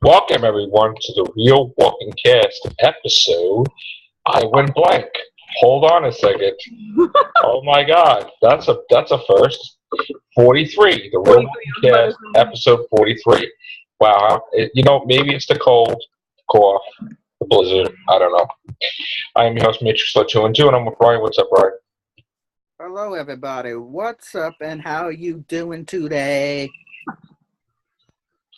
Welcome everyone to the Real Walking Cast episode. I went blank. Hold on a second. Oh my God, that's a first. 43, the Real Walking Cast episode 43. Wow, maybe it's the cold, cough, the blizzard. I don't know. I am your host Matrixlord 212, and I'm with Bryan. What's up, Bryan? Hello, everybody. What's up, and how are you doing today?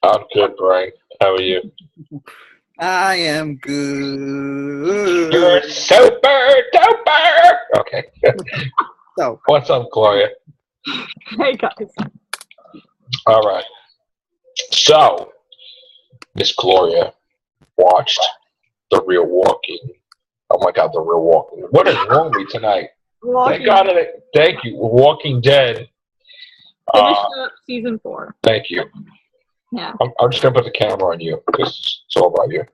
I'm good, Bryan. How are you? I am good. You're super duper. Okay. So, what's up, Gloria? Hey, guys. All right. So, Miss Gloria watched The Real Walking. Oh my God, The Real Walking. What is wrong with me tonight? Thank God. Thank you. Walking Dead. Finished up season 4. Thank you. Yeah. I'm just gonna put the camera on you because it's all about you.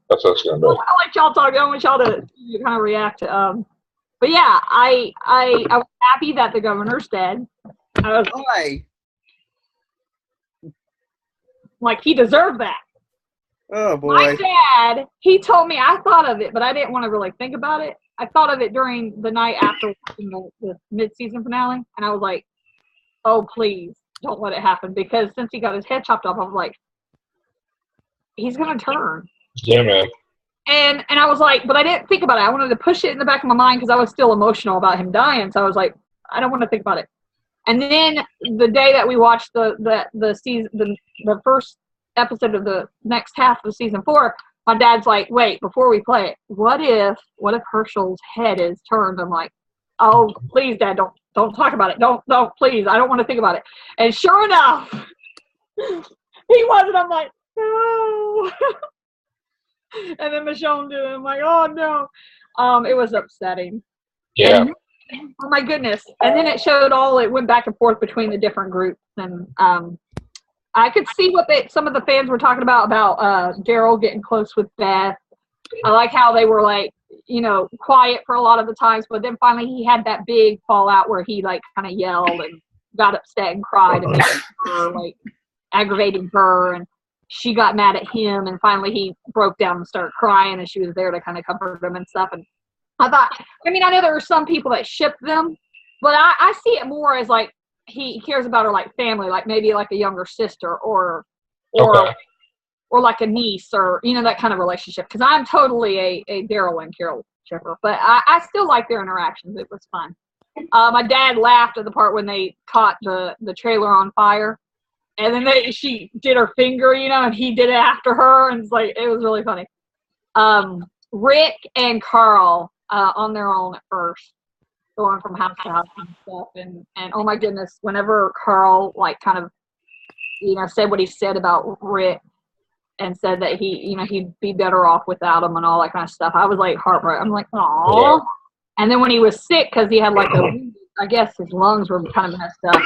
That's what it's gonna be. I like y'all talking. I want y'all to kind of react. But yeah, I was happy that the governor's dead. I was like, he deserved that. Oh boy. My dad, he told me, I thought of it, but I didn't want to really think about it. I thought of it during the night after watching the mid-season finale, and I was like, oh please, don't let it happen, because since he got his head chopped off, I was like, he's gonna turn. Yeah, man. And I was like, but I didn't think about it. I wanted to push it in the back of my mind because I was still emotional about him dying. So I was like, I don't want to think about it. And then the day that we watched the season, the first episode of the next half of season 4, my dad's like, wait, before we play it, what if Herschel's head is turned? I'm like, oh, please, Dad, don't talk about it. Don't, please. I don't want to think about it. And sure enough, he wasn't. I'm like, no. And then Michonne did it. I'm like, oh no. It was upsetting. Yeah. And, oh my goodness. And then it went back and forth between the different groups. And I could see what some of the fans were talking about Daryl getting close with Beth. I like how they were like, quiet for a lot of the times, but then finally he had that big fallout where he like kind of yelled and got upset and cried and her like aggravating her, and she got mad at him, and finally he broke down and started crying, and she was there to kind of comfort him and stuff. And I thought, I know there are some people that ship them, but I see it more as like he cares about her like family, like maybe like a younger sister or like a niece, or that kind of relationship. Because I'm totally a Daryl and Carol shipper, but I still like their interactions. It was fun. My dad laughed at the part when they caught the trailer on fire. And then she did her finger, and he did it after her, and it's like, it was really funny. Rick and Carl on their own at first, going from house to house and stuff, and oh my goodness, whenever Carl like kind of, said what he said about Rick, and said that he'd be better off without him and all that kind of stuff, I was like heartbroken. I'm like, aww. Yeah. And then when he was sick, because he had like I guess his lungs were kind of messed up,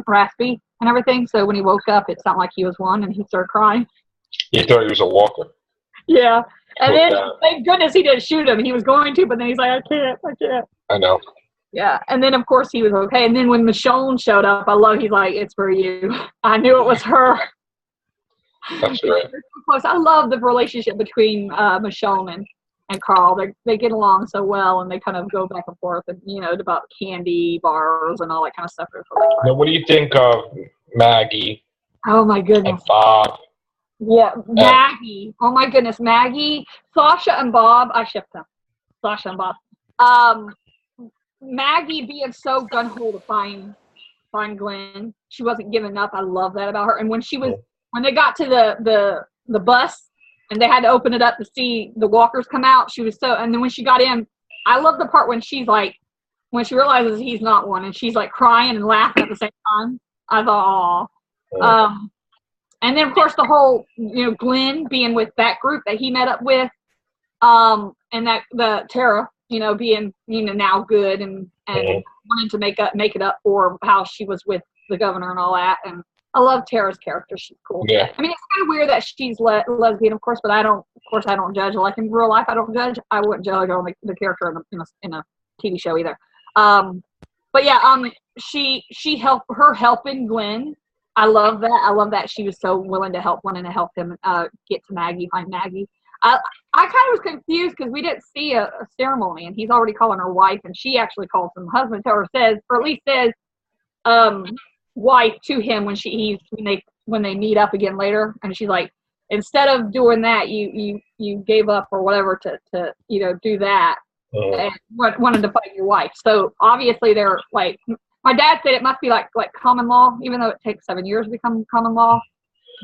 raspy and everything. So when he woke up, it sounded like he was one, and he started crying. He thought he was a walker. Yeah. And then, thank goodness he didn't shoot him. He was going to, but then he's like, I can't. I know. Yeah. And then, of course, he was okay. And then when Michonne showed up, he's like, it's for you. I knew it was her. That's right. I love the relationship between Michonne and Carl. They get along so well, and they kind of go back and forth, and about candy bars and all that kind of stuff. Now, what do you think of Maggie? Oh my goodness. And Bob. Yeah, Maggie. Oh my goodness, Maggie, Sasha, and Bob. I ship them. Sasha and Bob. Maggie being so gun ho to find Glenn. She wasn't giving up. I love that about her. And when they got to the bus, and they had to open it up to see the walkers come out, she was so, and then when she got in, I love the part when she's like, when she realizes he's not one, and she's like crying and laughing at the same time. I thought, aw. And then of course the whole, Glenn being with that group that he met up with, and that the Tara, being, now good and wanting to make it up for how she was with the governor and all that. And I love Tara's character. She's cool. Yeah. It's kind of weird that she's lesbian, of course, but I don't judge. Like in real life, I don't judge. I wouldn't judge on the character in a TV show either. But yeah, she helping Glenn I love that. I love that she was so willing to help, wanting to help him get to Maggie, find Maggie. I kind of was confused because we didn't see a ceremony, and he's already calling her wife, and she actually calls him husband, or says, or at least says, wife to him when they meet up again later, and she's like, instead of doing that, you gave up or whatever to do that, and wanted to find your wife. So obviously they're like. My dad said it must be like common law, even though it takes 7 years to become common law.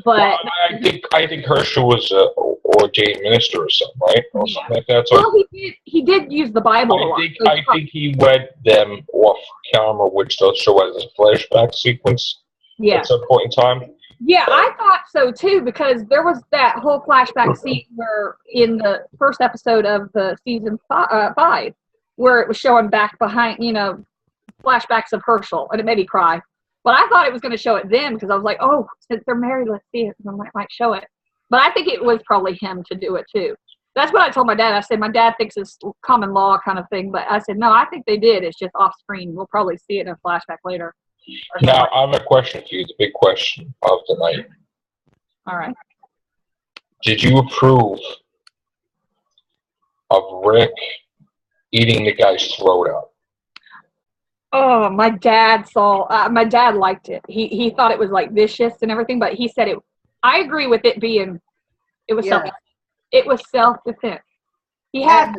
But well, I think Herschel was an ordained minister or something, right? Or something like that. So well, he did use the Bible a lot. I think he wed them off camera, which they'll show as a flashback sequence at some point in time. Yeah, I thought so too, because there was that whole flashback scene where in the first episode of the season 5, where it was showing back behind, flashbacks of Herschel, and it made me cry. But I thought it was going to show it then, because I was like, oh, since they're married, let's see it. I might show it. But I think it was probably him to do it too. That's what I told my dad. I said, my dad thinks it's common law kind of thing. But I said, no, I think they did. It's just off screen. We'll probably see it in a flashback later. Now, I have a question for you, the big question of the night. All right. Did you approve of Rick eating the guy's throat out? Oh, my dad liked it. He thought it was like vicious and everything, but he said it. I agree with it being. It was self-defense. He had.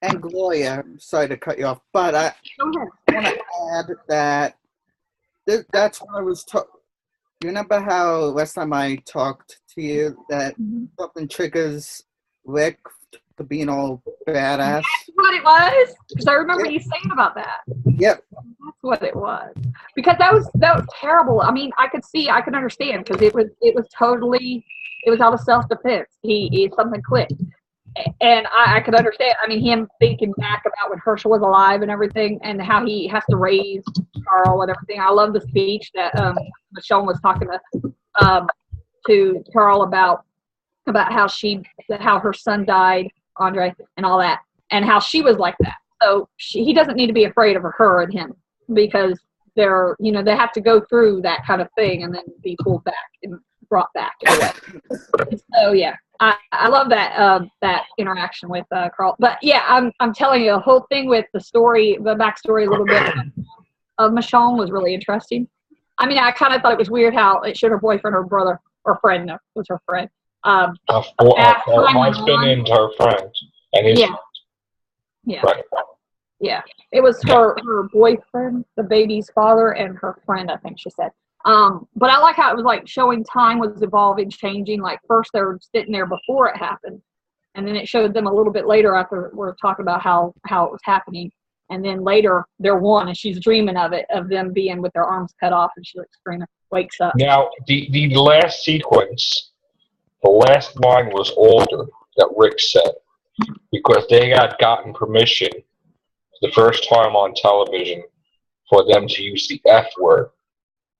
And Gloria, sorry to cut you off, but I want to add that that's what I was talking. You remember how last time I talked to you that something triggers Rick to being all badass? That's what it was. Because I remember you saying about that. Yep. That's what it was. Because that was terrible. I mean, I could understand, because it was out of self-defense. He something clicked. And I could understand. I mean, him thinking back about when Herschel was alive and everything, and how he has to raise Carl and everything. I love the speech that Michonne was talking to Carl about how her son died, Andre, and all that, and how she was like that. So he doesn't need to be afraid of her and him, because they have to go through that kind of thing and then be pulled back and brought back. So yeah. I love that interaction with Carl. But yeah, I'm telling you, the whole thing with the backstory a little bit of Michonne was really interesting. I mean, I kind of thought it was weird how it showed her boyfriend or brother or friend. No, it was her friend. Her husband and her friend. And his friend. Yeah. Right. Yeah. It was her boyfriend, the baby's father, and her friend, I think she said. But I like how it was like showing time was evolving, changing. Like first they were sitting there before it happened, and then it showed them a little bit later after we're talking about how it was happening. And then later they're one, and she's dreaming of them being with their arms cut off, and she like screaming, wakes up. Now the last sequence, the last line was older that Rick said, because they had gotten permission the first time on television for them to use the F word.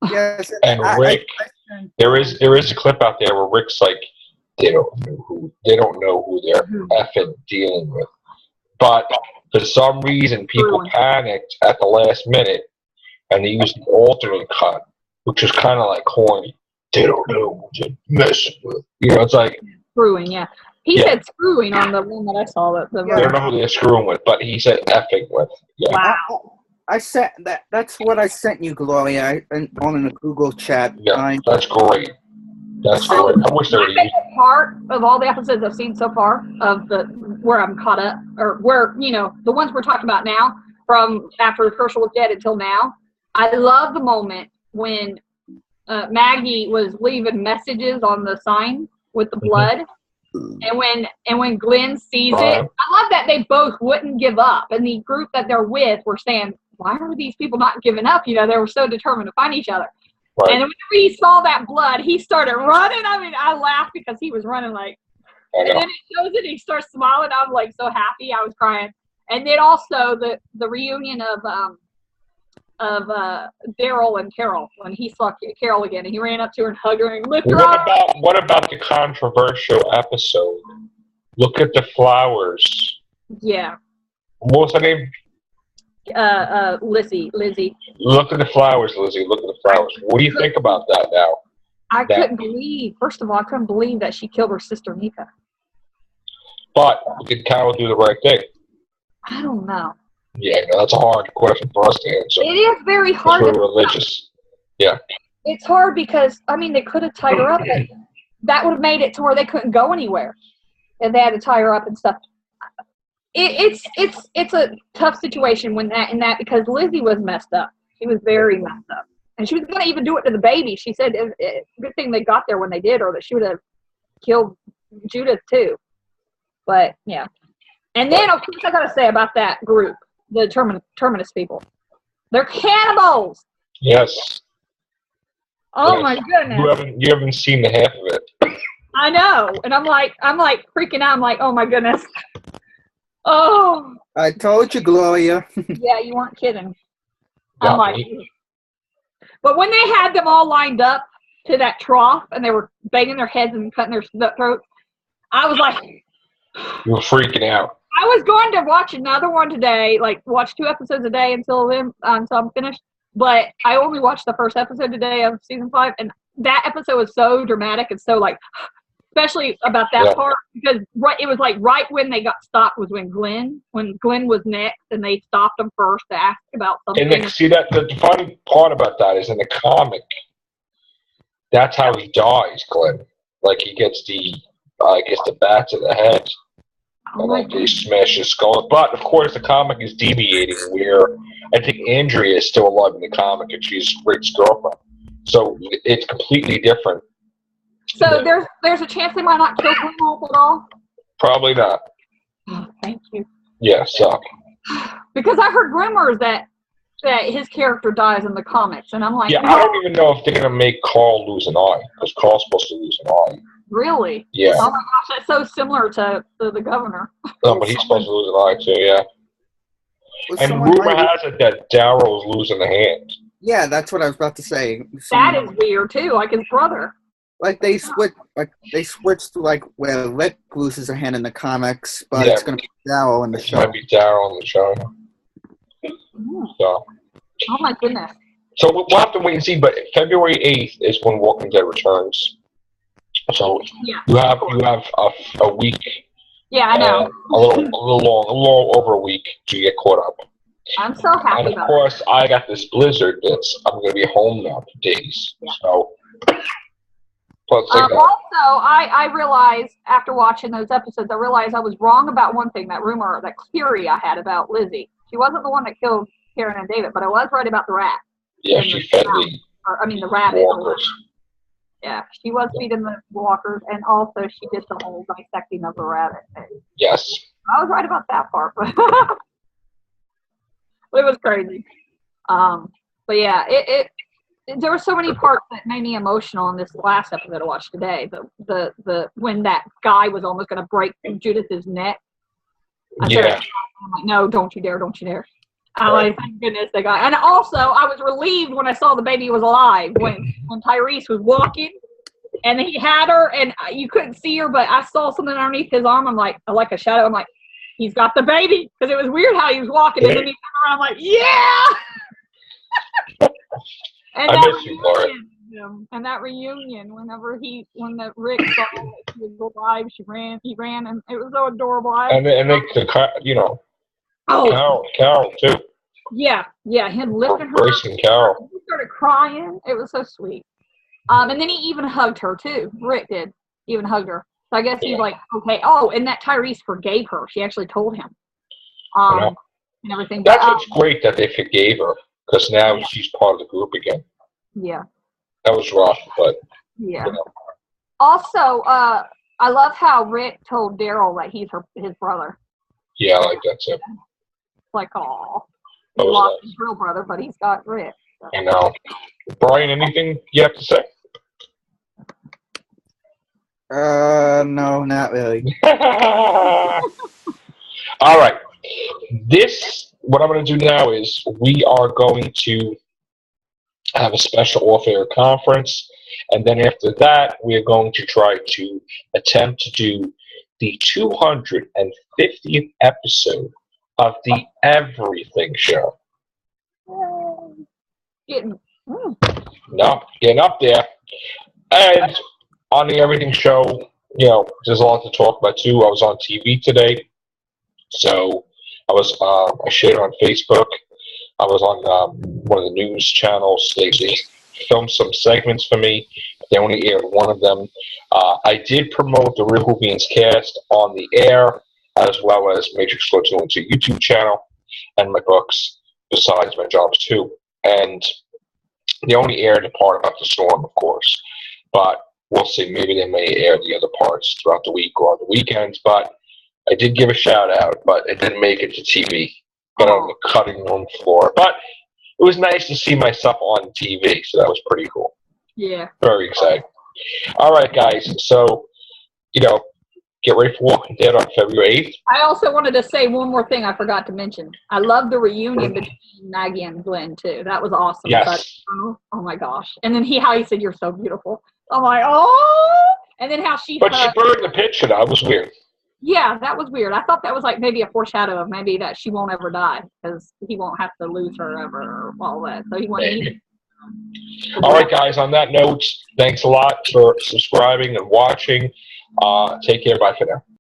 Yes, and Rick, there is a clip out there where Rick's like, they don't know who they're effing dealing with. But for some reason, people panicked at the last minute, and they used the alternate cut, which is kind of like corny. They don't know who they're messing with. It's like screwing. Yeah, he said screwing on the one that I saw. They don't know who they're screwing with, but he said effing with. Yeah. Wow. I sent that. That's what I sent you, Gloria, on the Google chat. Yeah, that's great. That's great. I wish they would use part of all the episodes I've seen so far of where I'm caught up, or where the ones we're talking about now, from after Herschel was dead until now. I love the moment when Maggie was leaving messages on the sign with the blood, and when Glenn sees it, I love that they both wouldn't give up, and the group that they're with were saying, why are these people not giving up? They were so determined to find each other. Right. And whenever he saw that blood, he started running. I mean, I laughed because he was running like, and then it shows it, he starts smiling. I'm like so happy, I was crying. And then also the reunion of Daryl and Carol, when he saw Carol again, and he ran up to her and hugged her and lifted her up. What about the controversial episode? Look at the flowers. Yeah. What was her name? Lizzie. Look at the flowers, Lizzie. Look at the flowers. What do you think about that now? First of all, I couldn't believe that she killed her sister Nika. But did Carol do the right thing? I don't know. Yeah, no, that's a hard question for us to answer. It is very hard. We're religious. Yeah. It's hard because, I mean, they could have tied her up. But that would have made it to where they couldn't go anywhere. And they had to tie her up and stuff. It's a tough situation when that because Lizzie was messed up. She was very messed up. And she was going to even do it to the baby. She said, good thing they got there when they did, or that she would have killed Judith too. But, yeah. And then, of course, I got to say about that group, the Terminus people. They're cannibals! Yes. Oh, yes. My goodness. You haven't seen the half of it. I know. And I'm like freaking out. I'm like, oh, my goodness. Oh. I told you, Gloria. Yeah, you weren't kidding. Yeah, I'm like, but when they had them all lined up to that trough and they were banging their heads and cutting their throats, I was like, you were freaking out. I was going to watch another one today, like watch 2 episodes a day until I'm finished. But I only watched the first episode today of season 5, and that episode was so dramatic and so like, especially about that part, because it was like right when they got stopped was when Glenn was next, and they stopped him first to ask about something. And see that the funny part about that is in the comic, that's how he dies, Glenn. Like he gets the bats in the head, and like they smash his skull. But of course, the comic is deviating where I think Andrea is still alive in the comic, and she's Rick's girlfriend. So it's completely different. So there's a chance they might not kill Glenn at all? Probably not. Oh, thank you. Yeah, so. Because I heard rumors that his character dies in the comics, and I'm like, yeah, no. I don't even know if they're going to make Carl lose an eye, because Carl's supposed to lose an eye. Really? Yeah. Oh my gosh, that's so similar to the governor. No, but he's supposed to lose an eye too, yeah. And rumor has it that Daryl's losing a hand. Yeah, that's what I was about to say. That is weird too, like his brother. Like they switched to like where Rick loses a hand in the comics, but it's gonna be Daryl in the show. It might be Daryl in the show. So. Oh my goodness. So we'll have to wait and see, but February 8th is when Walking Dead returns. So you have a week. Yeah, I know. A little over a week to get caught up. I'm so happy. And of course, I got this blizzard I'm going to be home now for days. Yeah. So. Also, I realized after watching those episodes, I realized I was wrong about one thing, that rumor, that theory I had about Lizzie. She wasn't the one that killed Karen and David, but I was right about the rat. Yeah, she fed the rabbit. walkers. Yeah, she was feeding the walkers, and also she did the whole dissecting of the rabbit thing. Yes. I was right about that part, but it was crazy. But yeah, there were so many parts that made me emotional in this last episode I watched today. The when that guy was almost going to break Judith's neck. I'm like, no, don't you dare, don't you dare. I'm like, thank goodness they got. And also, I was relieved when I saw the baby was alive. When Tyrese was walking, and he had her, and you couldn't see her, but I saw something underneath his arm. I'm like a shadow. I'm like, he's got the baby, because it was weird how he was walking, and then he turned around. I'm like, yeah. And I miss you, Gloria. And that reunion, when the Rick saw that she was alive, he ran, and it was so adorable. And Carol too. Yeah, him lifting her. Embracing Carol. He started crying. It was so sweet. And then he even hugged her too. Rick did. Even hugged her. So I guess he's like, okay. Oh, and that Tyrese forgave her. She actually told him. And everything. That's what's great, that they forgave her, because now she's part of the group again. Yeah. That was rough, but yeah. Also, I love how Rick told Daryl that he's his brother. Yeah, I like that too. Like, aw. He lost his real brother, but he's got Rick. So. I know. Bryan, anything you have to say? No, not really. All right. What I'm going to do now is we are going to have a special off-air conference, and then after that, we are going to try to attempt to do the 250th episode of the Everything Show. Getting, No, getting up there. And on the Everything Show, there's a lot to talk about too. I was on TV today, so I shared it on Facebook. I was on one of the news channels. They filmed some segments for me. They only aired one of them. I did promote the Real Hoovians cast on the air, as well as Matrixlord 212 YouTube channel and my books, besides my jobs too. And they only aired the part about the storm, of course. But we'll see. Maybe they may air the other parts throughout the week or on the weekends. But I did give a shout out, but it didn't make it to TV. But on the cutting room floor. But it was nice to see myself on TV, so that was pretty cool. Yeah. Very exciting. All right, guys. So, get ready for Walking Dead on February 8th. I also wanted to say one more thing I forgot to mention. I love the reunion between Maggie and Glenn, too. That was awesome. Yes. But, oh, my gosh. And then how he said, "You're so beautiful." I'm like, oh. And then how she But she burned the picture. That was weird. Yeah, that was weird. I thought that was like maybe a foreshadow of maybe that she won't ever die because he won't have to lose her ever or all that. So he wanted. All right, guys. On that note, thanks a lot for subscribing and watching. Take care. Bye for now.